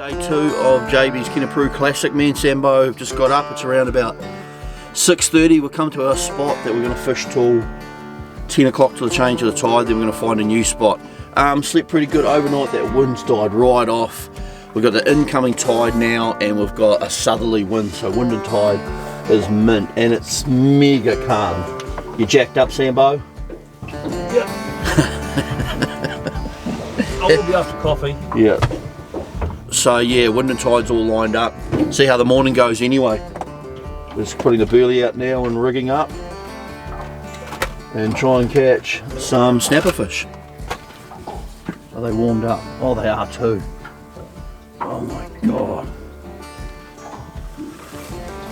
Day 2 of JBs Kenepuru Classic. Me and Sambo have just got up. It's around about 6:30. We've come to our spot that we're going to fish till 10 o'clock to the change of the tide. Then we're going to find a new spot. Slept pretty good overnight. That wind's died right off. We've got the incoming tide now, and we've got a southerly wind. So wind and tide is mint, and it's mega calm. You jacked up, Sambo? Yeah. I will be after coffee. Yeah. So yeah, wind and tide's all lined up. See how the morning goes anyway. We're just putting the burley out now and rigging up and try and catch some snapper fish. Are they warmed up? Oh, they are too. Oh my god.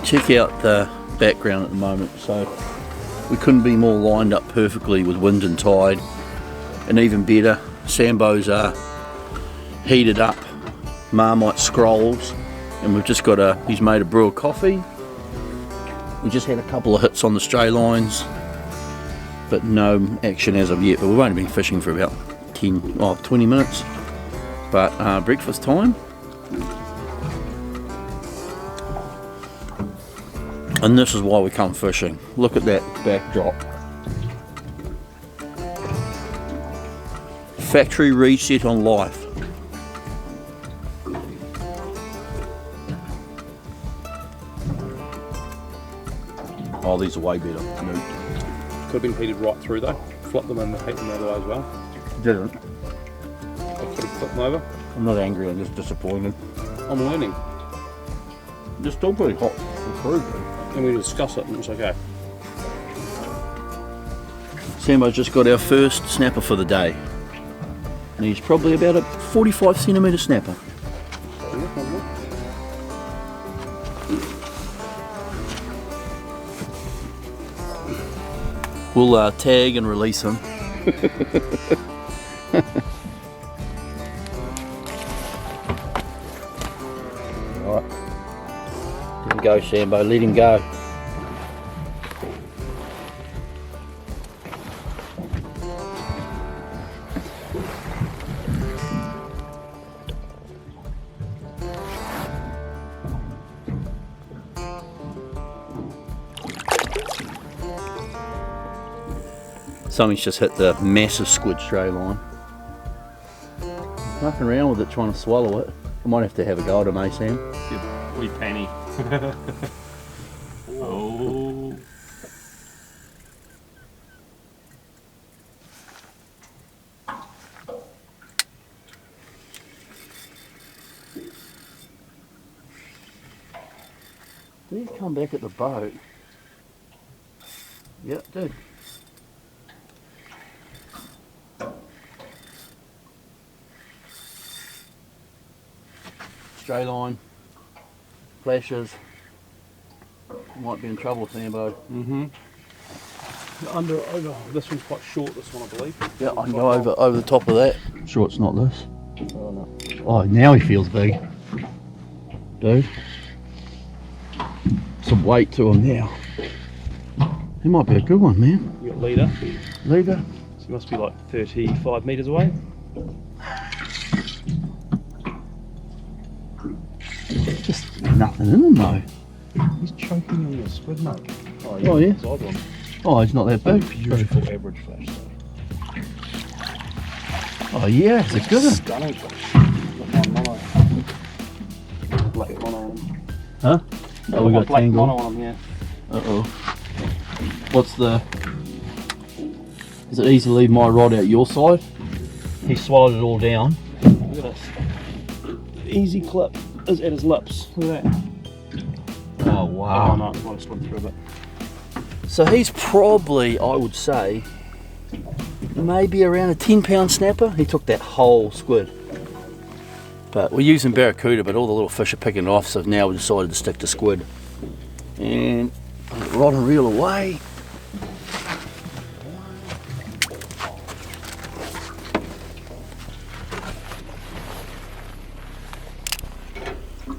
Check out the background at the moment. So we couldn't be more lined up perfectly with wind and tide, and even better, Sambo's heated up Marmite scrolls, and we've just got he's made a brew of coffee. We just had a couple of hits on the stray lines, but no action as of yet. But we've only been fishing for about 20 minutes. But breakfast time. And this is why we come fishing. Look at that backdrop. Factory reset on life. Oh, these are way better. Nope. Could have been heated right through though. Flip them and heat them out of the way as well. Didn't. I could have flipped them over. I'm not angry, I'm just disappointed. I'm learning. They're still pretty hot for food. And we discuss it and it's okay. Sambo's just got our first snapper for the day. And he's probably about a 45 centimetre snapper. We'll tag and release him. Alright. Let him go, Sambo, let him go. Something's just hit the massive squid stray line. Nothing around with it trying to swallow it. I might have to have a go at him, eh, Sam? Yeah, wee penny. Oh. Did he come back at the boat? Yeah, it did. Stray line, flashes. Might be in trouble, Sambo. Over. This one's quite short. This one, I believe. Yeah, I can go over the top of that. I'm sure it's not this. Oh no. Oh, now he feels big, dude. Some weight to him now. He might be a good one, man. You got leader. Leader. So he must be like 35 metres away. Just nothing in him though. He's choking on your squid, mate. Oh yeah. He's odd one. Oh, he's not that big. Beautiful average flash though. Oh yeah, it's a good one. Stunning fish. Look, mono. Black mono on him. Huh? Oh, we got black tangle. mono on him, yeah. Uh-oh. What's the... Is it easy to leave my rod out your side? He swallowed it all down. Look at this. Easy clip is at his lips. Look at that. Oh wow. Oh no, I want to swim through a bit. So he's probably, I would say, maybe around a 10-pound snapper. He took that whole squid. But we're using barracuda, but all the little fish are picking it off, so now we decided to stick to squid. And rod and reel away.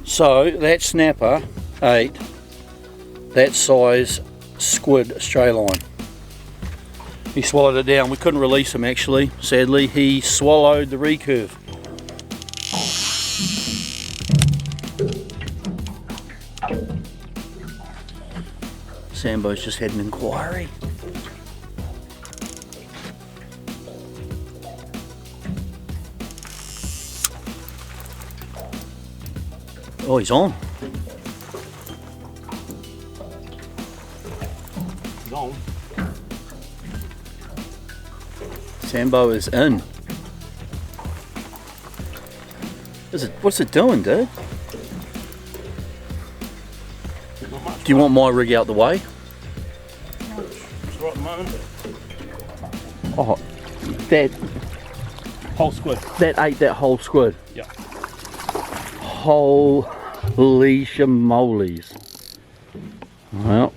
So that snapper ate that size squid stray line. He swallowed it down. We couldn't release him actually, sadly. He swallowed the recurve. Sambo's just had an inquiry. Oh, he's on. He's on. Sambo is in. What's it doing, dude? Do you want my rig out the way? It's right at the moment. Oh, that Whole squid. that ate that whole squid. Yeah. Holy shimolies. Well.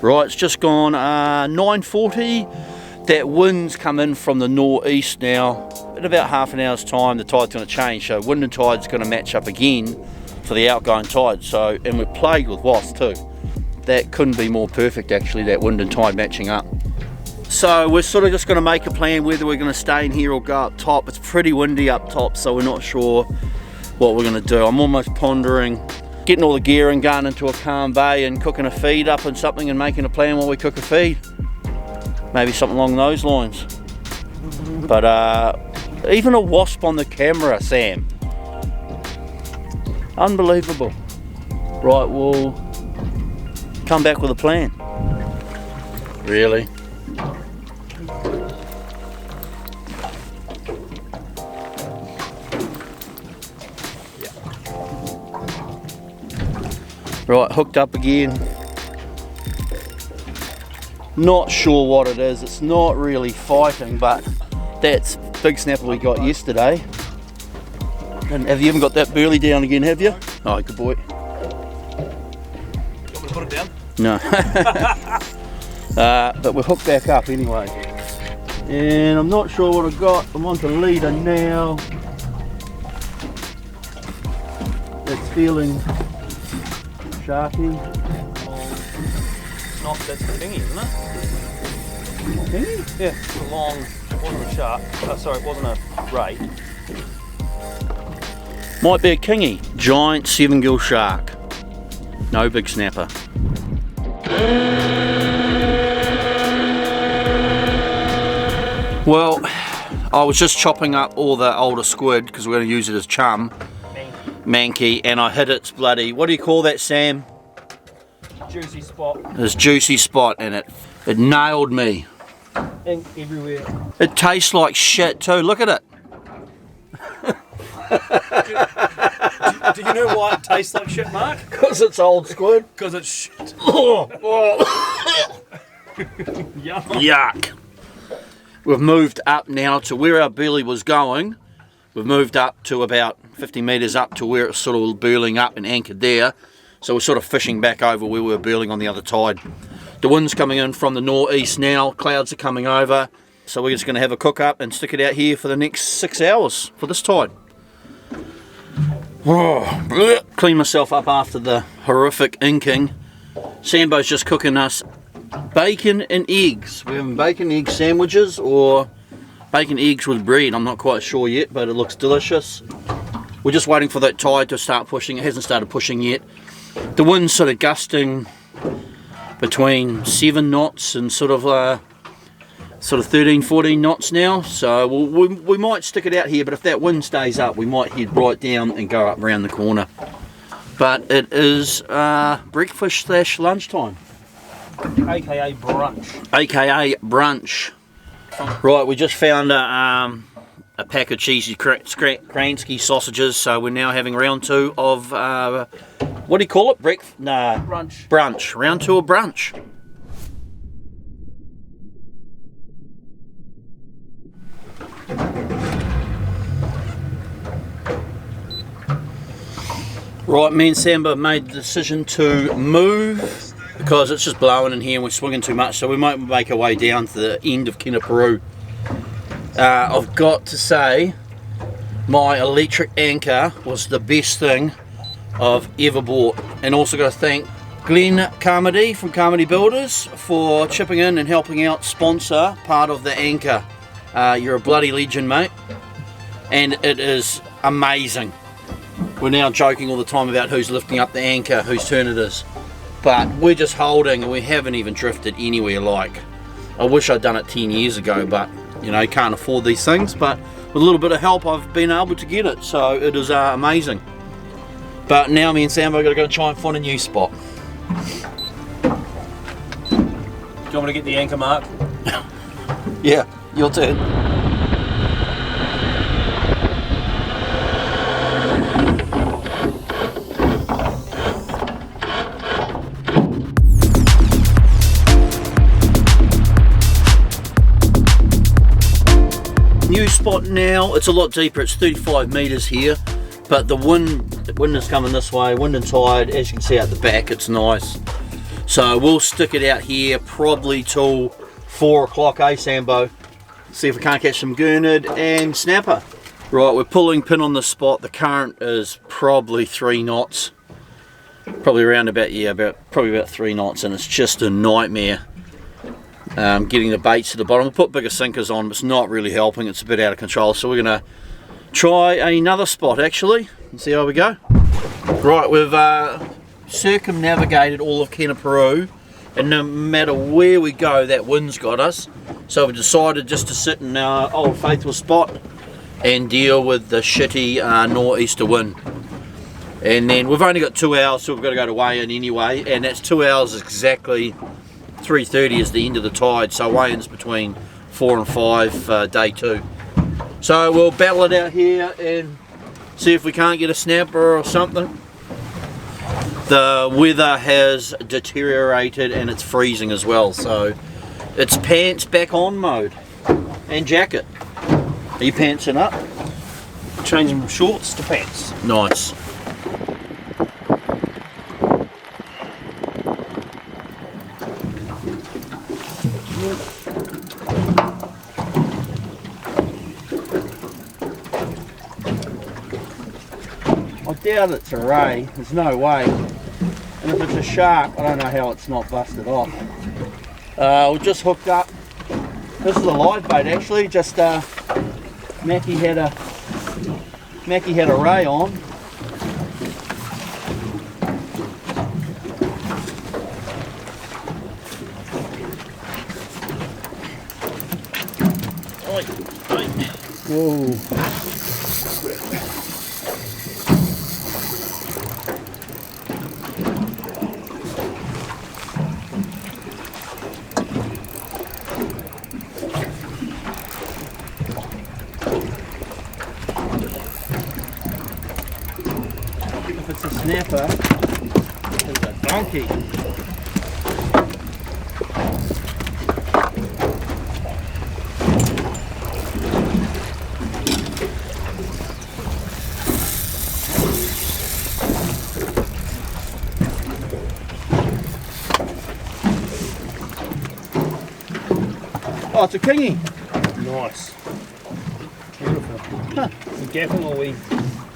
Right, it's just gone 9:40. That wind's come in from the northeast now. In about half an hour's time, the tide's going to change. So wind and tide's going to match up again for the outgoing tide. So, and we're plagued with wasps too. That couldn't be more perfect actually, that wind and tide matching up. So we're sort of just going to make a plan whether we're going to stay in here or go up top. It's pretty windy up top, so we're not sure what we're going to do. I'm almost pondering getting all the gear and going into a calm bay and cooking a feed up and something and making a plan while we cook a feed. Maybe something along those lines. But even a wasp on the camera, Sam. Unbelievable. Right, we'll come back with a plan. Really? Right, hooked up again. Not sure what it is. It's not really fighting, but that's big snapper we got yesterday. And have you even got that burley down again, have you? Oh, good boy. You want me to put it down? No. But we're hooked back up anyway. And I'm not sure what I've got. I'm on to leader now. It's feeling sharky. That's the thingy, isn't it? Thingy? Yeah, it's a long, it wasn't a shark. Sorry, it wasn't a ray. Might be a kingy. Giant 7-gill shark. No big snapper. Well, I was just chopping up all the older squid because we're going to use it as chum. Manky, and I hit its bloody, what do you call that, Sam? Juicy spot. This juicy spot in it. It nailed me. Ink everywhere. It tastes like shit too. Look at it. Do you know why it tastes like shit, Mark? Because it's old squid. Because it's shit. Yuck. Yuck. We've moved up now to where our burley was going. We've moved up to about 50 metres up to where it's sort of burling up and anchored there. So we're sort of fishing back over where we were burling on the other tide. The wind's coming in from the northeast now, clouds are coming over. So we're just going to have a cook up and stick it out here for the next 6 hours for this tide. Oh, clean myself up after the horrific inking. Sambo's just cooking us bacon and eggs. We're having bacon egg sandwiches or bacon eggs with bread. I'm not quite sure yet, but it looks delicious. We're just waiting for that tide to start pushing. It hasn't started pushing yet. The wind's sort of gusting between 7 knots and sort of 13, 14 knots now. So we might stick it out here, but if that wind stays up, we might head right down and go up around the corner. But it is breakfast / lunchtime. AKA brunch. AKA brunch. Right, we just found a pack of cheesy Kransky sausages, so we're now having round 2 of, what do you call it? Brunch. Brunch. Round 2 of brunch. Right, me and Samba made the decision to move because it's just blowing in here and we're swinging too much, so we might make our way down to the end of Kenepuru. I've got to say, my electric anchor was the best thing I've ever bought. And also got to thank Glenn Carmody from Carmody Builders for chipping in and helping out sponsor part of the anchor. You're a bloody legend, mate. And it is amazing. we're now joking all the time about who's lifting up the anchor, whose turn it is. But we're just holding and we haven't even drifted anywhere like. I wish I'd done it 10 years ago, but you know, can't afford these things. But with a little bit of help, I've been able to get it, so it is amazing. But now me and Sambo got to go try and find a new spot. Do you want me to get the anchor mark? Yeah, your turn. New spot now. It's a lot deeper. It's 35 meters here, but the wind is coming this way, wind and tide. As you can see out the back, it's nice. So we'll stick it out here probably till 4 o'clock, Sambo? See if we can't catch some gurnard and snapper. Right, we're pulling pin on the spot. The current is probably 3 knots. Probably around about, yeah, probably about 3 knots, and it's just a nightmare getting the baits to the bottom. We'll put bigger sinkers on, but it's not really helping. It's a bit out of control, so we're gonna try another spot actually and see how we go. Right, we've circumnavigated all of Kenepuru, and no matter where we go, that wind's got us. So we decided just to sit in our old faithful spot and deal with the shitty nor'easter wind. And then we've only got 2 hours, so we've got to go to weigh-in anyway, and that's 2 hours exactly. 3:30 is the end of the tide, so weigh-in's between 4 and 5 day 2. So we'll battle it out here and see if we can't get a snapper or something. The weather has deteriorated and it's freezing as well, so it's pants back on mode and jacket. Are you pantsing up? Changing from shorts to pants. Nice. I doubt it's a ray, there's no way. And if it's a shark, I don't know how it's not busted off. We just hooked up. This is a live bait actually, just Mackie had a ray on. Whoa. If it's a snapper, it's a donkey. Oh, it's a kingy. Nice. Beautiful. Huh. Is he gapping or we?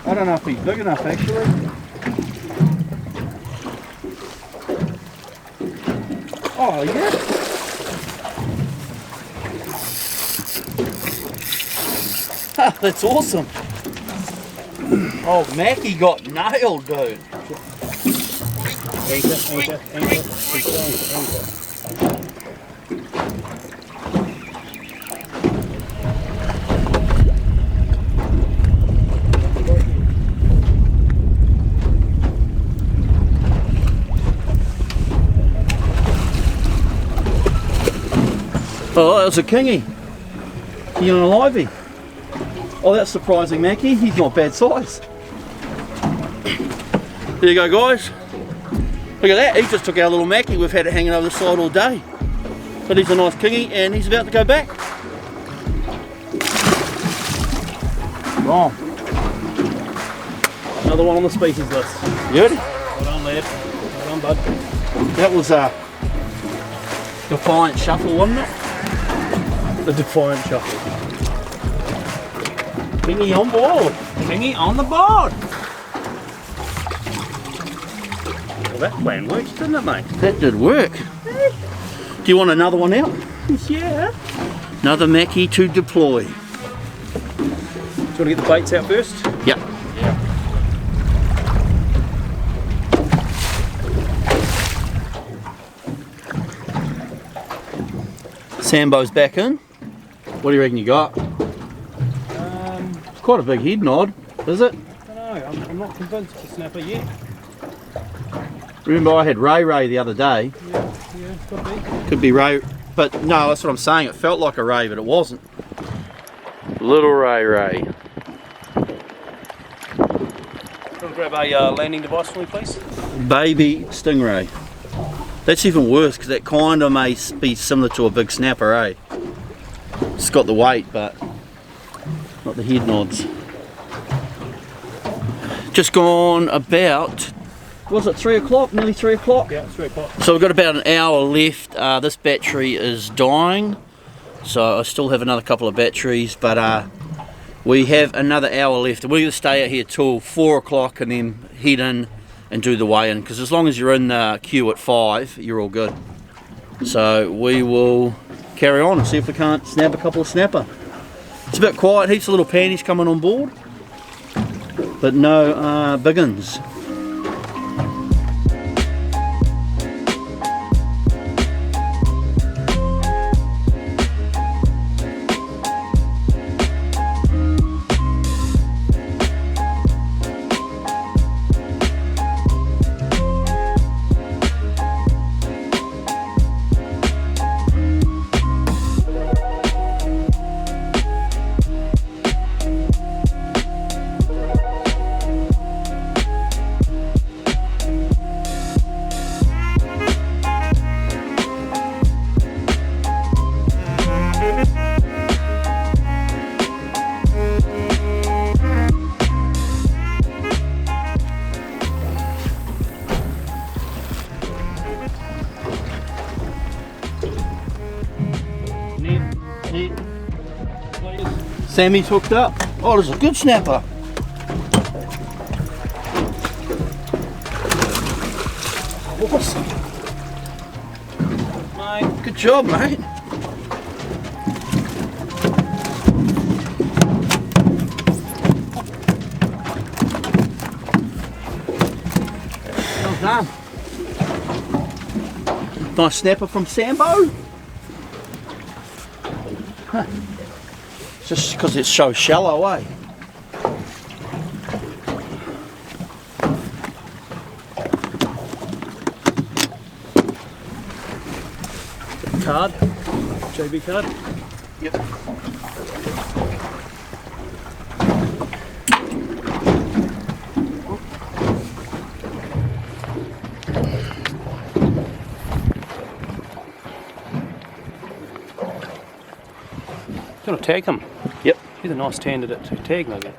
I don't know if he's big enough actually. Oh yeah. Ah, that's awesome. Oh, Mackie got nailed, dude. Anchor. Keep going, anchor. Oh, that was a kingy. You on a livey? Oh, that's surprising, Mackie. He's not bad size. There you go, guys. Look at that. He just took our little Mackie. We've had it hanging over the side all day. But he's a nice kingy, and he's about to go back. Wrong. Another one on the species list. Good. Well done, lad. Well done, bud. That was a defiant shuffle, wasn't it? The defiant shuffle. Kingy on board. Kingy on the board. Well, that plan worked, didn't it, mate? That did work. Do you want another one out? Yeah. Another Mackie to deploy. Do you want to get the baits out first? Yep. Yeah. Sambo's back in. What do you reckon you got? It's quite a big head nod, is it? I don't know, I'm not convinced it's a snapper yet. Remember I had Ray the other day. Yeah, could be. Could be Ray, but no, that's what I'm saying. It felt like a Ray, but it wasn't. Little Ray. Can grab a landing device for me, please? Baby stingray. That's even worse because that kind of may be similar to a big snapper, eh? It's got the weight, but not the head nods. Just gone about, was it 3 o'clock? Nearly 3 o'clock? Yeah, 3 o'clock. So we've got about an hour left. This battery is dying, so I still have another couple of batteries, but we have another hour left. We're going to stay out here till 4 o'clock and then head in and do the weigh-in, because as long as you're in the queue at 5, you're all good. So we will carry on and see if we can't snap a couple of snapper. It's a bit quiet, heaps of little panties coming on board, but no big uns. Sammy's hooked up. Oh, there's a good snapper. Awesome. Mate, good job, mate. Well done. Nice snapper from Sambo. Huh. Just because it's so shallow, eh? Card, JB card. Yep. Gonna tag him. Yep. He's a nice candidate to tag, maybe.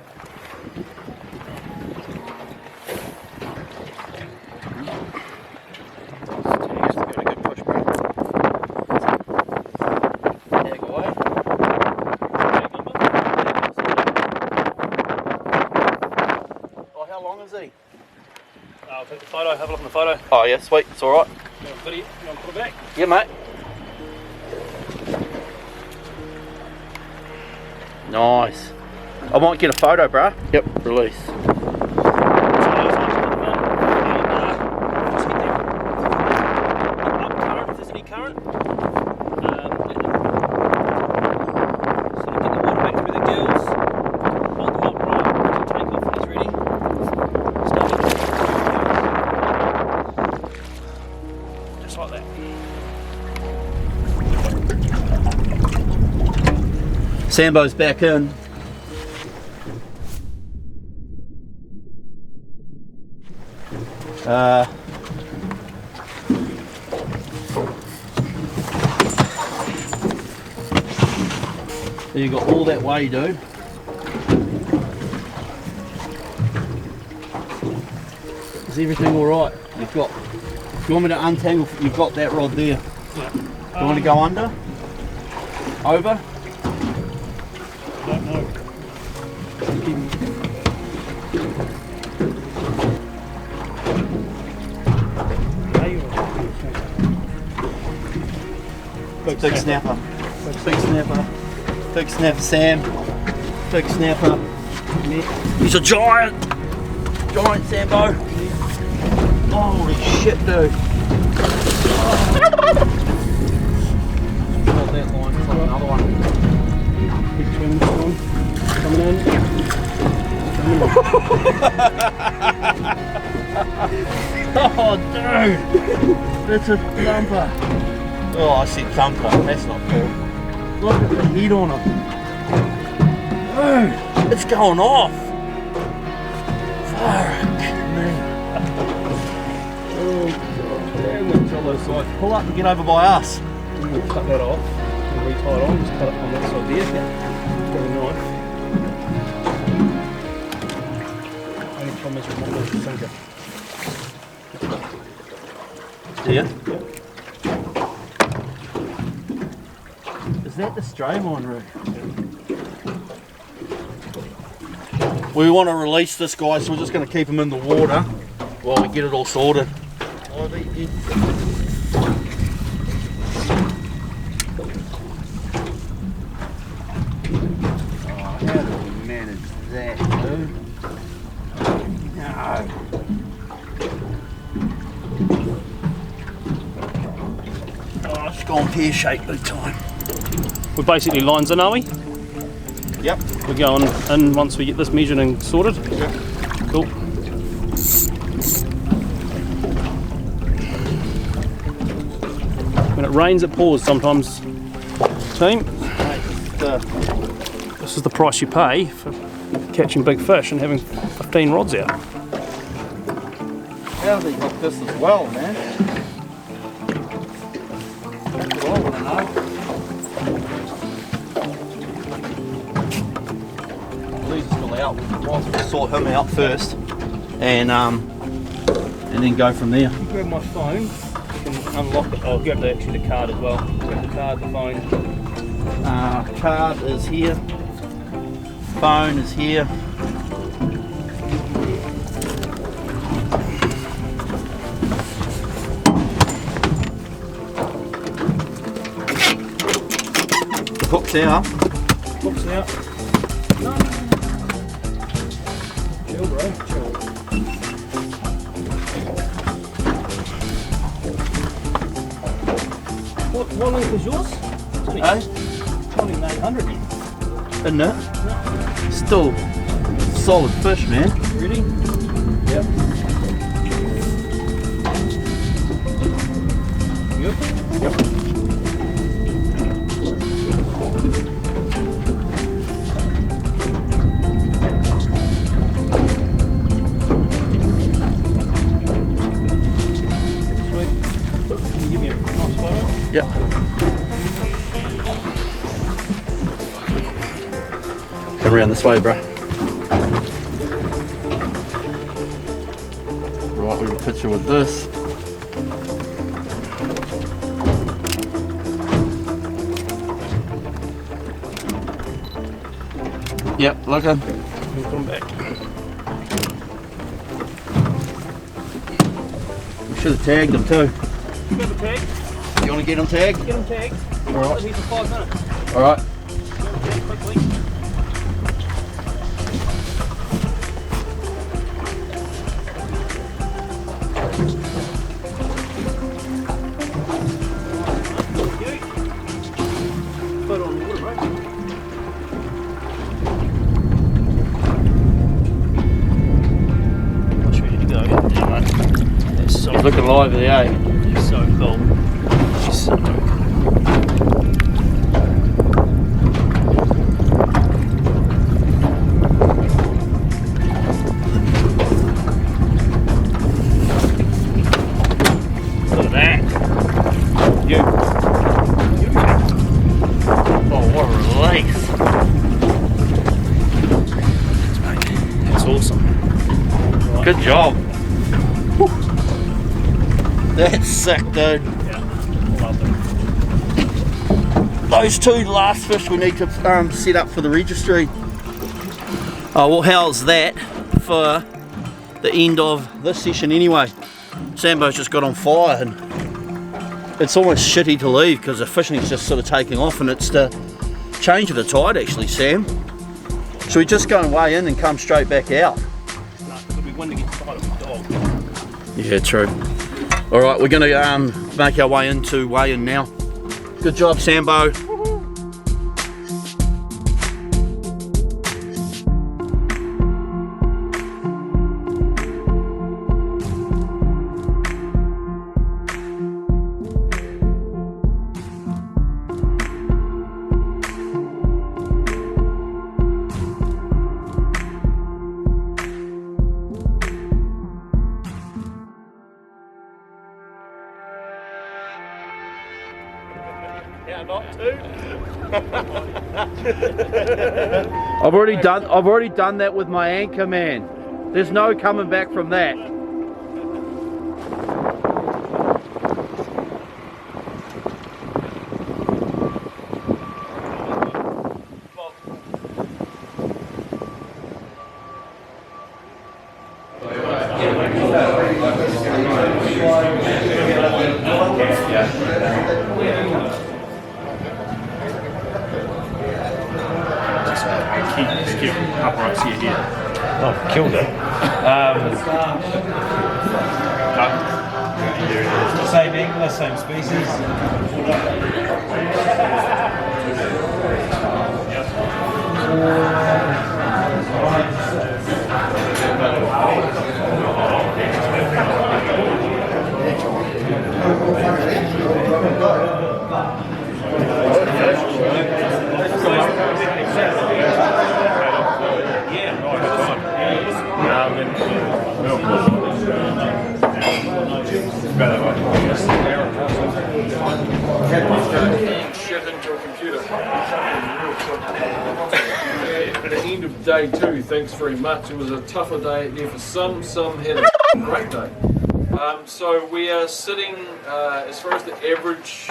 I'll take the photo, have a look at the photo. Oh yeah, sweet, it's alright. You want to put it back? Yeah, mate. Nice. I might get a photo, bruh. Yep, release. If there's any current, get the water back through the gills, hold them upright, take off when he's ready. Just like that. Sambo's back in. You got all that way, dude. Is everything all right? You've got. If you want me to untangle, you've got that rod there. Yeah. You want to go under? Over? I don't know. Big snapper. Big snapper. Big snapper, Sam. Big snapper. He's a giant. Giant Sambo. Holy shit, dude. Hold that line. another one. Big twin one coming in. Oh, dude! That's a thumper. Oh, I said thumper. That's not cool. Look at the heat on it. Dude, it's going off. Fuck me. Oh god, damn that jello side. Pull up and get over by us. We'll cut that off and retie it on, just cut it on that side there. Got a knife. Only problem is we want to sink it. Yeah. Is that the strain line, Rick? We want to release this guy, so we're just going to keep him in the water while we get it all sorted. Oh, how do we manage that, dude? No. Oh, it's gone pear-shaped big time. We're basically lines in, are we? Yep. We're going in once we get this measured and sorted? Yep. Cool. When it rains, it pours sometimes, team. This is the price you pay for catching big fish and having 15 rods out. How do they hook this as well, man? That's what I want to know. Lee's still out. We'll sort him out first, and then go from there. You grab my phone, you can unlock it. I'll grab the card as well. Grab the card, the phone. Card is here. Phone is here. The hook's out. Hook's out. No. Chill, bro. Chill. What length is yours? It's only, Eh? it's only 900. Isn't it? Still solid fish, man. Ready? Yep. Yep. Yep. Sweet. Can you give me a nice photo? Yep. Come around this way, bro. Right, we got a picture with this. Yep, looking. We'll put them back. We should have tagged them too. Grab a tag. You want to get them tagged? Get them tagged. All right. I'll here for 5 minutes. All right. Quickly. Photo on the water, bro. I'll show you to go. Yeah, mate. That's so He's looking lively, eh? It's so cool. It's so cool. Look at that. You. Oh, what a release. That's awesome. Right. Good job. Whew. That's sick, dude. Yeah. Love them. Those two last fish we need to set up for the registry. Oh, well, how's that for the end of this session anyway? Sambo's just got on fire and it's almost shitty to leave because the fishing's just sort of taking off, and it's the change of the tide actually, Sam. Should we just go and weigh in and come straight back out? No, it'll be windy against the bite of the dog. Yeah, true. All right, we're going to make our way into weigh-in now. Good job, Sambo. Yeah, not two. I've already done that with my anchor, man. There's no coming back from that. Just keep upright to your head. Oh, killed it. Same angler, same species. Shit into a computer. At the end of day 2, thanks very much. It was a tougher day there for some had a great day. So we are sitting, as far as the average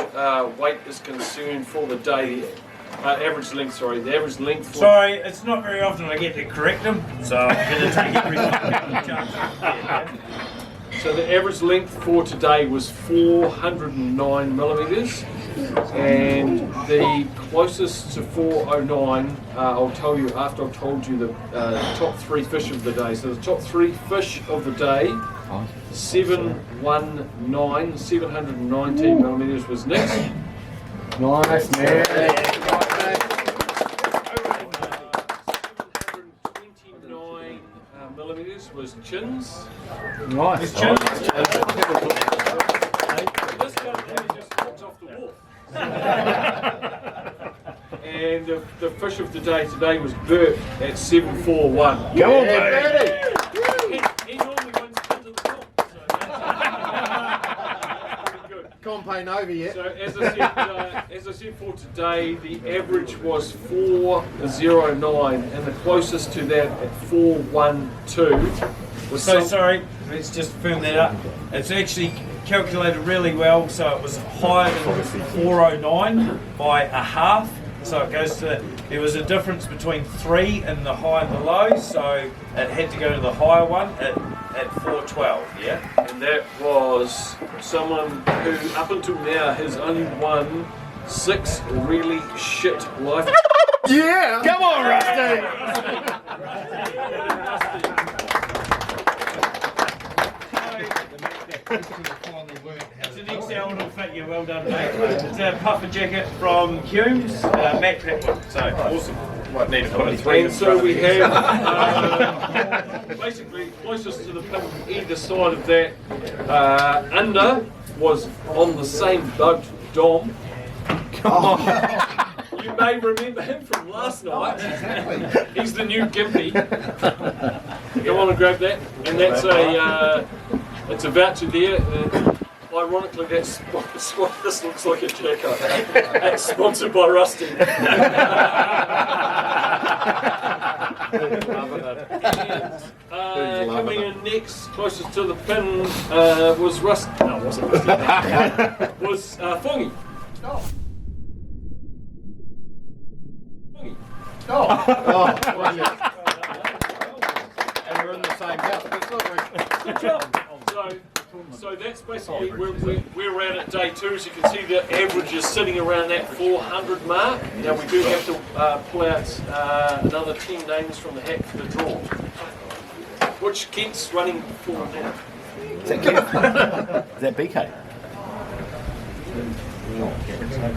weight is concerned for the day, average length, sorry, the average length for... Sorry, it's not very often I get to correct them, so I'm going to take every chance. So the average length for today was 409 millimeters, and the closest to 409, I'll tell you after I've told you the top 3 fish of the day. So the top 3 fish of the day, 719 millimeters was next. Nice, man. 729 millimeters was chins. Nice. This guy just popped off the wall. And the fish of the day today was Bert at 741. Come on, baby. He normally wins into the top. So that's good. Campaign over yet. So as I said for today, the average was 409, and the closest to that at 412 was So sorry, let's just firm that up. It's actually calculated really well, so it was higher than 409 by a half. So it goes to, there was a difference between 3 in the high and the low, so it had to go to the higher one at 412, yeah? And that was someone who up until now has only won 6 really shit life. Yeah! Come on, Rusty! It's an XL, it'll fit you, well done mate. It's a puffer jacket from Hume's, Matt Prattwood, so awesome. Might need to put a 3 and so we have basically closest to the pin either side of that under was on the same boat, Dom. You may remember him from last night. He's the new Gimpy. Go on and grab that. And that's it's a voucher there. Ironically, that's this looks like a jacket. That's sponsored by Rusty. And, coming in next, closest to the pin, was Rusty. No, it wasn't Rusty. Was Fongy. And we're in the same house. That's not very... Good job. So that's basically where we're at day 2. As you can see, the average is sitting around that 400 mark. Now we do have to pull out another 10 names from the hat for the draw. Which Kent's running for now? Is that Kent? Is that BK?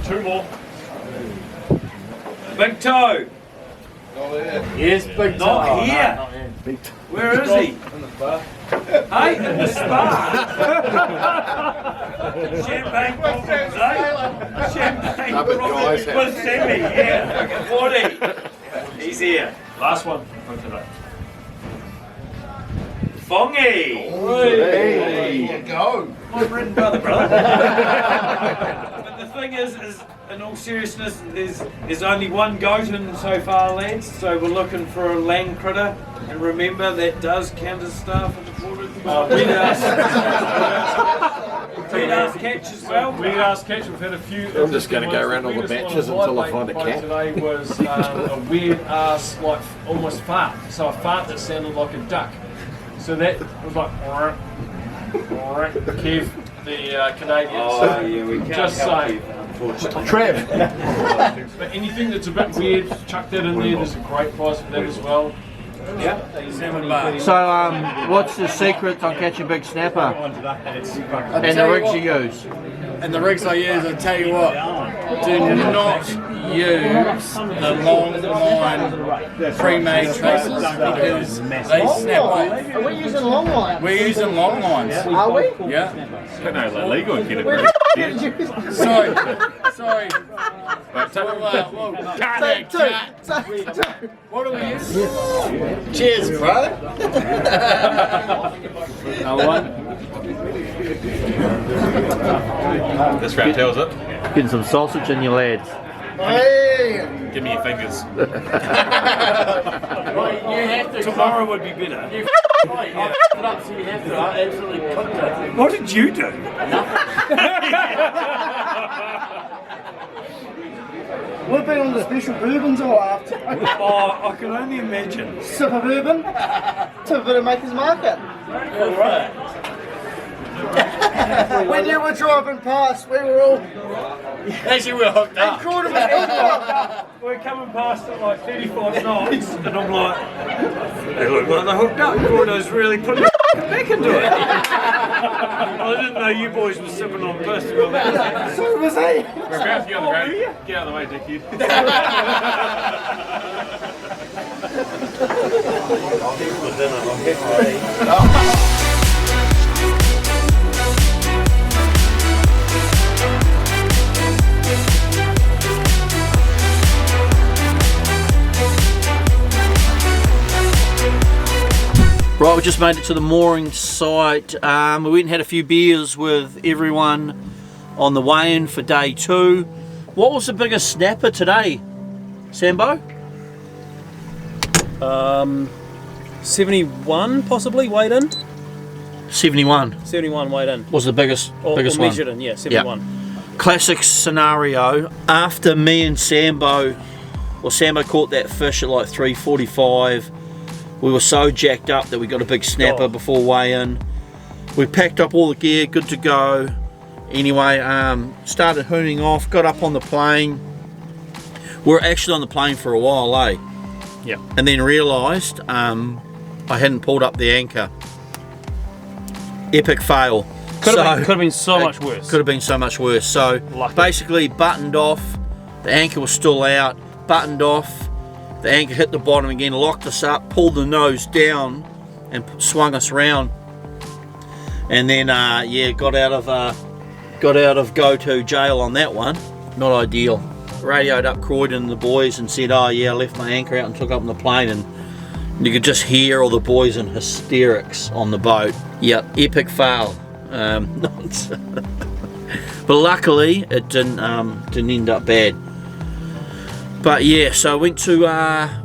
2 more. Big Toe! Yes, big Not toe. here! Big toe. Where is he? Hey, in the spa! Champagne problems, eh? Champagne Up at problems Guy's with Sammy, yeah. Woody. He's here. Last one for today. Fongy! Hey, go. My bread and butter, brother. But the thing is in all seriousness, there's only one goat in so far, lads. So we're looking for a land critter, and remember that does count as staff at the border. Red ass catch as well. Red ass catch. We've had a few. I'm just going to go around all the batches until I find a cat. Today was a weird ass, like almost fart. So a fart that sounded like a duck. So that was like Kev, the Canadian. Oh yeah, we can't just help saying. you, unfortunately. Trev! But anything that's a bit weird, chuck that in there. There's a great price for that as well. So, what's the secret on catching big snapper? And the rigs you use? And the rigs I use, I'll tell you what, do not use the long line pre-made tracers because they snap off. Are we using long line? We're using long lines. Are we? Yeah. No, illegal in Kenepuru. Sorry. Take two. What do we use? Cheers, bro. This round tells it. Getting some sausage in your lads. Hey! Give me your fingers. Tomorrow would be better. Absolutely cooked it. What did you do? We've been on the special bourbons all after. Oh, I can only imagine. Sip of bourbon to a bit of Maker's Market. When you were driving past, we were all Actually, we're hooked up. incredibly hooked. We're coming past at like 35 knots, and I'm like, they look like they're hooked up. Gordo's really putting back into it. I didn't know you boys were sipping on piss. So was he. We're about to get on the ground. Get out of the way, dickhead. Right, we just made it to the mooring site. We went and had a few beers with everyone on the weigh-in for day 2. What was the biggest snapper today, Sambo? 71 possibly weighed in. 71 71 weighed in. was the biggest Or one. measured in, yeah, 71. Classic scenario. After me and Sambo, well, Sambo caught that fish at like 3:45. We were so jacked up that we got a big snapper before weigh-in. We packed up all the gear, good to go. Anyway, started hooning off, got up on the plane. We were actually on the plane for a while, eh? Yeah. And then realised I hadn't pulled up the anchor. Epic fail. Could have been so much worse. Could have been so much worse. So Lucky. basically buttoned off, the anchor was still out, buttoned off, the anchor hit the bottom again, locked us up, pulled the nose down and swung us round. And then yeah, got out of go-to jail on that one. Not ideal. Radioed up Croydon and the boys and said, oh yeah, I left my anchor out and took up on the plane, and you could just hear all the boys in hysterics on the boat. Yep, epic fail. But luckily it didn't end up bad. But yeah, so I went to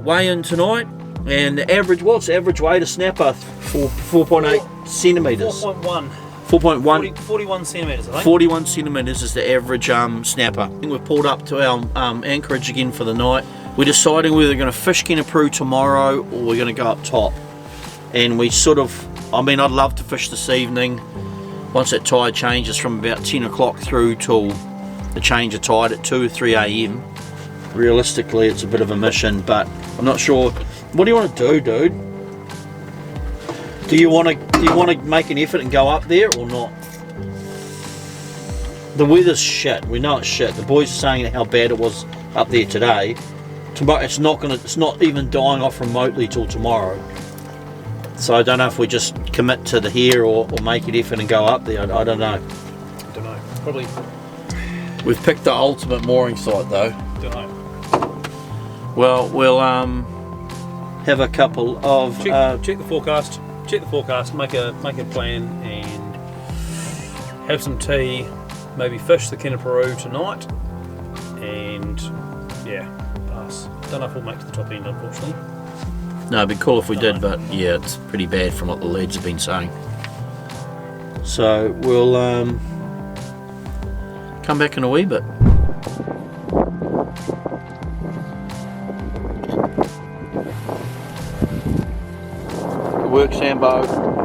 weigh-in tonight, and the average, what's the average weight of snapper? 4.8 centimetres. 4.1. 4.1. 41 centimetres, I think. 41 centimetres is the average snapper. I think we've pulled up to our anchorage again for the night. We're deciding whether we're going to fish Kenepuru tomorrow or we're going to go up top. And we sort of, I mean, I'd love to fish this evening once that tide changes from about 10 o'clock through till the change of tide at 2 or 3 a.m. Realistically, it's a bit of a mission, but I'm not sure. What do you want to do, dude? Do you want to make an effort and go up there or not? The weather's shit. We know it's shit. The boys are saying how bad it was up there today. Tomorrow, it's not even dying off remotely till tomorrow. So I don't know if we just commit to the here or make an effort and go up there. I don't know. Don't know. Probably. We've picked the ultimate mooring site though. Don't know. Well, we'll have a couple of Check the forecast. Check the forecast. Make a plan and have some tea. maybe fish the Kenepuru tonight, and yeah, pass. Don't know if we'll make to the top end, unfortunately. No, it'd be cool if we did, but yeah, it's pretty bad from what the leads have been saying. So we'll come back in a wee bit. Good work, Sambo.